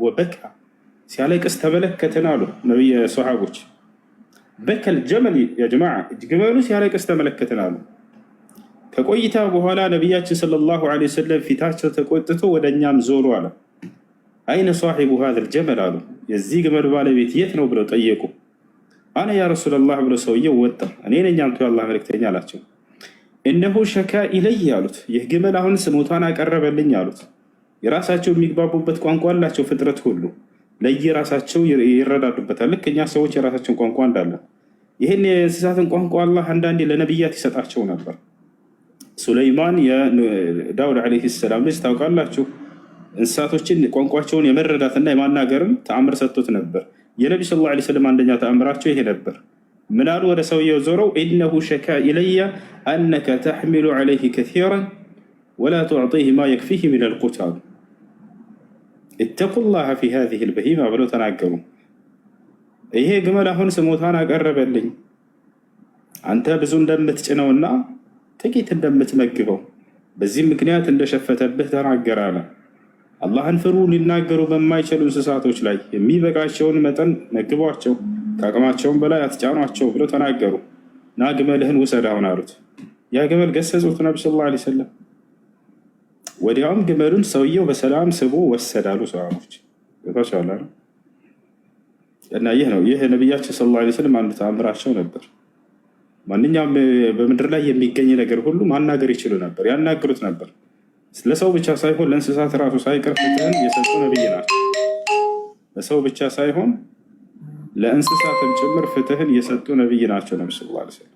ወበካ ሲያለቅስ ተመለከትን አሉ ነቢይ ሰሓቦች። በከል ጀመል የጀማዓ ግመሉ ሲያለቅስ ተመለከትን አሉ። ከቆይታ በኋላ ነቢያችን ሰለላሁ ዐለይሂ ወሰለም ፊታቸው ተቆጥቶ ወደ እኛም ዞሩ አለ። አይነ ሳሒቡ ሀዘል ጀመል አሉ። የዚህ ግመል ባለቤት የት ነው ብለው ጠየቁ። አነ ያ ረሱለላህ ብሎ ሰውየው ወጣ። እኔ ነኝ አንቱ የአላህ መልእክተኛ አላቸው። እነሆ ሸካ ኢለይ አሉት። ይህ ግመል አሁን ስሞታን አቀረበልኝ አሉት። የራሳቸው የሚግባቡበት ቋንቋ አላቸው። ፍጥረት ሁሉ ለየራሳቸው ይረዳዱበታል። ልክ እኛ ሰዎች የራሳቸውን ቋንቋ እንዳለ ይህን የእንስሳትን ቋንቋ አላህ አንዳንዴ ለነቢያት ይሰጣቸው ነበር። ሱለይማን የዳውድ ዓለይሂ ሰላም ልጅ ታውቃላችሁ፣ እንስሳቶችን ቋንቋቸውን የመረዳትና የማናገርም ተአምር ሰጥቶት ነበር። የነቢ ሰለላሁ ዐለይሂ ወሰለም አንደኛ ተአምራቸው ይሄ ነበር። ምን አሉ? ወደ ሰውየው ዞረው ኢነሁ ሸካ ኢለየ አነከ ተሕሚሉ ዐለይህ ከሲራን ወላ ቱዕጢህ ማ የክፊህ ሚነል ቁት አሉ። ኢተቁላህ ፊ ሃዚሂል በሂማ ብለው ተናገሩ። ይሄ ግመል አሁን ስሞታን አቀረበልኝ፣ አንተ ብዙ እንደምትጭነውና ጥቂት እንደምትመግበው በዚህም ምክንያት እንደሸፈተብህ ተናገር አለ። አላህን ፍሩ፣ ሊናገሩ በማይችሉ እንስሳቶች ላይ የሚበቃቸውን መጠን መግቧቸው፣ ከአቅማቸውን በላይ አትጫኗቸው ብለው ተናገሩ። ና ግመልህን ውሰድ አሁን አሉት። ያ ግመል ገሰጹት ነቢ ሰለላሁ ዐለይሂ ወሰለም። ወዲያውም ግመሉን ሰውየው በሰላም ስቦ ወሰዳሉ ሰሃቦች። ታቻላ እና ይህ ነው ይህ ነቢያችን ሰለላሁ ዐለይሂ ወሰለም አንዱ ተአምራቸው ነበር። ማንኛውም በምድር ላይ የሚገኝ ነገር ሁሉ ማናገር ይችሉ ነበር፣ ያናግሩት ነበር። ለሰው ብቻ ሳይሆን ለእንስሳት ራሱ ሳይቀር ፍትህን የሰጡ ነብይ ናቸው። ለሰው ብቻ ሳይሆን ለእንስሳትም ጭምር ፍትህን የሰጡ ነብይ ናቸው ነቢ ሰለላሁ ዐለይሂ ወሰለም።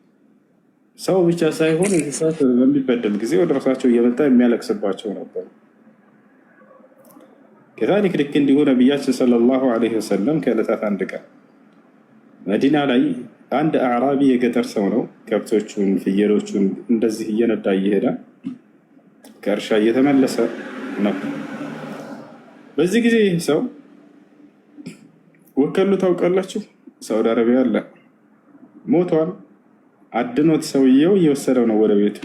ሰው ብቻ ሳይሆን እንስሳት በሚበደል ጊዜ ወደ ራሳቸው እየመጣ የሚያለቅስባቸው ነበሩ። ከዛሊክ ልክ እንዲሁ ነቢያችን ሰለላሁ ዐለይሂ ወሰለም ከዕለታት አንድ ቀን መዲና ላይ አንድ አዕራቢ የገጠር ሰው ነው፣ ከብቶቹን ፍየሎቹን እንደዚህ እየነዳ እየሄደ ከእርሻ እየተመለሰ ነው። በዚህ ጊዜ ይህ ሰው ወከሉ ታውቃላችሁ፣ ሳውዲ አረቢያ አለ፣ ሞቷል። አድኖት ሰውየው እየወሰደው ነው ወደ ቤቱ።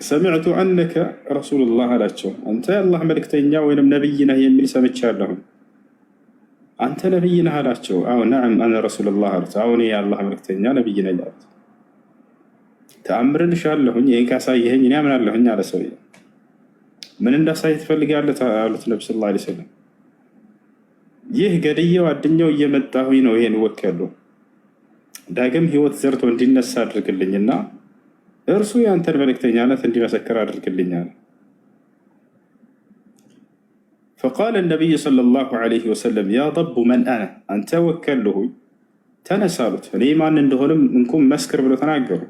ሰሚዕቱ አነከ ረሱሉላህ አላቸው። አንተ የአላህ መልእክተኛ ወይንም ነቢይ ነህ የሚል ሰምቻለሁ። አንተ ነቢይ ነህ አላቸው። አዎ ነዓም አነ ረሱሉላህ አሉት። አሁን የአላህ መልእክተኛ ነቢይ ነኝ አሉት። ተአምርን እሻለሁኝ፣ ይህን ካሳየኸኝ እኔ አምናለሁኝ አለ ሰውየው። ምን እንዳሳይ ትፈልጋለህ አሉት ነቢ ሰለላሁ ዐለይሂ ወሰለም። ይህ ገድየው አድኛው እየመጣሁኝ ነው፣ ይሄን ወከሉ ዳግም ህይወት ዘርቶ እንዲነሳ አድርግልኝና እርሱ የአንተን መልእክተኛነት እንዲመሰክር አድርግልኛል። فقال النبي صلى الله عليه وسلم يا ضب من أنا أنت وكله تنسالت ليمان عندهم منكم مسكر بلو تناقروا.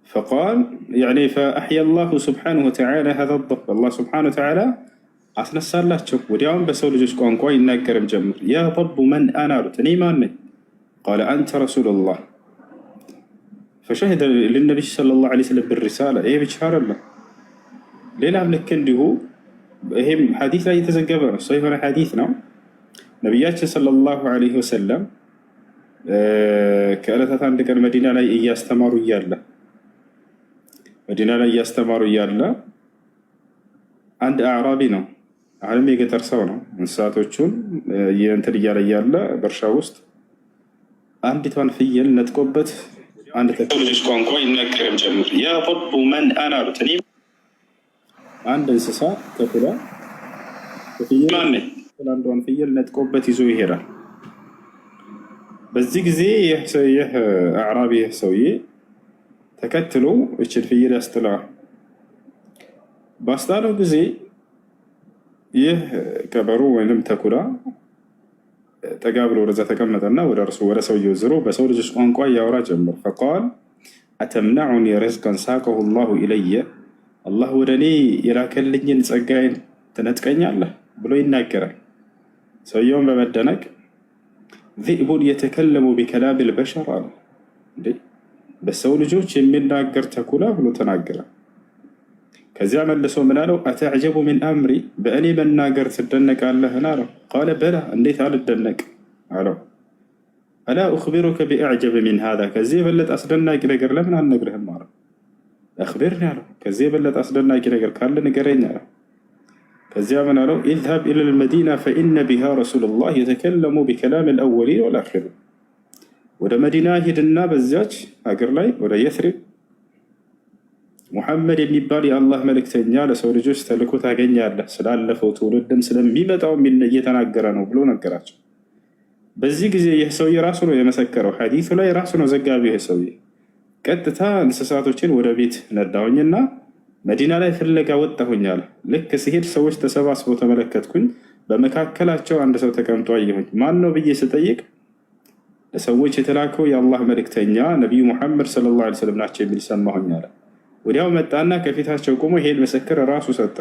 فقال يعني فأحيا الله سبحانه وتعالى هذا الضب. الله سبحانه وتعالى أصلا سالات شوف وديهم بسول جزء كونكوي يناقر مجمر. يا ضب من أنا ليمان. قال أنت رسول الله. فشهد للنبي صلى الله عليه وسلم بالرسالة. إيه بشهر الله ليلة من كنده ይሄም ሐዲስ ላይ የተዘገበ ነው። ሰው የሆነ ሐዲስ ነው። ነቢያችን ሰለላሁ ዐለይሂ ወሰለም ከዕለታት አንድ ቀን መዲና ላይ እያስተማሩ እያለ አንድ አዕራቢ ነው፣ አሁንም የገጠር ሰው ነው። እንስሳቶቹን እንትን እያለ እያለ በእርሻ ውስጥ አንዲቷን ፍየል ነጥቆበት አንድ ልጅ ቋንቋ ይናገርም ጀምር ያ ضب من أنا አሉት። አንድ እንስሳ ተኩላ አንዷን ፍየል ነጥቆበት ይዞ ይሄዳል። በዚህ ጊዜ ይህ አዕራቢ ሰውዬ ተከትሎ እችን ፍየል ያስጥለዋል። ባስጣለው ጊዜ ይህ ቀበሮ ወይም ተኩላ ጠጋ ብሎ ወደዛ ተቀመጠና ወደ ሰውየው ዝሮ በሰው ልጆች ቋንቋ እያወራ ጀመር። ፈቃል አተምናዑኒ ረዝቀን ሳቀሁ ላሁ ኢለየ አላህ ወደ እኔ የላከልኝን ጸጋዬን ትነጥቀኛለህ ብሎ ይናገራል። ሰውየውን በመደነቅ ዚእቡን የተከለሙ ቢከላም ልበሸር አለ። በሰው ልጆች የሚናገር ተኩላ ብሎ ተናገረ። ከዚያ መልሶ ምን አለው? አተዕጀቡ ሚን አምሪ በእኔ መናገር ትደነቃለህን አለው። ቃለ በላ እንዴት አልደነቅ አለው። አላ ኡኽቢሩከ ቢአዕጀብ ሚን ሃዛ ከዚህ የበለጠ አስደናቂ ነገር ለምን አልነግርህም አለው። አኽቢርኒ አለው። ከዚህ የበለጠ አስደናቂ ነገር ካለ ንገረኝ አለው። ከዚያ ምን አለው? ኢዝሀብ ኢለል መዲና ፈኢነ ቢሃ ረሱሉላህ የተከለሙ ቢከላም አልአወሊን ወልአኺሪን። ወደ መዲና ሂድና በዚያች ሀገር ላይ ወደ የስሪብ ሙሐመድ የሚባል የአላህ መልእክተኛ ለሰው ልጆች ተልኮ ታገኛለህ፣ ስላለፈው ትውልድም ስለሚመጣው እየተናገረ ነው ብሎ ነገራቸው። በዚህ ጊዜ ይህ ሰውዬ ራሱ ነው የመሰከረው። ሐዲሱ ላይ ራሱ ነው ዘጋቢው። ይህ ሰውዬ ቀጥታ እንስሳቶችን ወደ ቤት ነዳሁኝና መዲና ላይ ፍለጋ ወጣሁኝ አለ። ልክ ሲሄድ ሰዎች ተሰባስበው ተመለከትኩኝ። በመካከላቸው አንድ ሰው ተቀምጦ አየሁኝ። ማን ነው ብዬ ስጠይቅ ለሰዎች የተላከው የአላህ መልእክተኛ ነቢዩ ሙሐመድ ሰለላሁ ዐለይሂ ወሰለም ናቸው የሚል ሰማሁኝ አለ። ወዲያው መጣና ከፊታቸው ቆሞ ይሄን ምስክር ራሱ ሰጠ።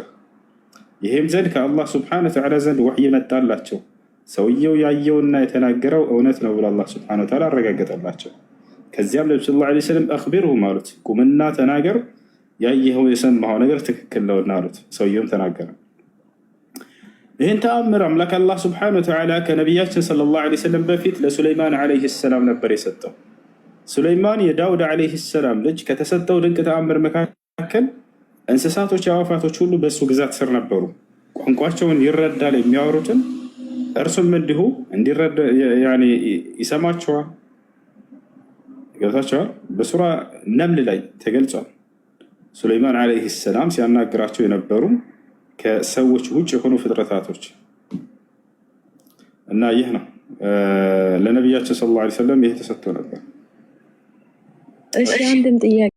ይሄም ዘንድ ከአላህ ስብሐነሁ ወተዓላ ዘንድ ወሕይ መጣላቸው። ሰውየው ያየውና የተናገረው እውነት ነው ብሎ አላህ ስብሐነሁ ወተዓላ አረጋገጠላቸው። ከዚያም ነብዩ ሰለላሁ ዐለይሂ ወሰለም አኽቢርሁም አሉት፣ ቁምና ተናገር፣ ያየኸው የሰማኸው ነገር ትክክል ነውና አሉት። ሰውየውም ተናገረ። ይህን ተአምር አምላክ አላህ ስብሐነሁ ወተዓላ ከነቢያችን ሰለላሁ ዐለይሂ ወሰለም በፊት ለሱለይማን ዐለይሂ ሰላም ነበር የሰጠው። ሱለይማን የዳውድ ዐለይሂ ሰላም ልጅ ከተሰጠው ድንቅ ተአምር መካከል እንስሳቶች፣ አዕዋፋቶች ሁሉ በእሱ ግዛት ስር ነበሩ። ቋንቋቸውን ይረዳል የሚያወሩትን፣ እርሱም እንዲሁ እንዲረዳ ይሰማቸዋል። ገብታቸዋል። በሱራ ነምል ላይ ተገልጿል። ሱለይማን ዐለይሂ ሰላም ሲያናግራቸው የነበሩ ከሰዎች ውጭ የሆኑ ፍጥረታቶች እና ይህ ነው ለነቢያችን ሰለላሁ ዐለይሂ ወሰለም ይህ ተሰጥቶ ነበር። እሺ አንድም ጥያቄ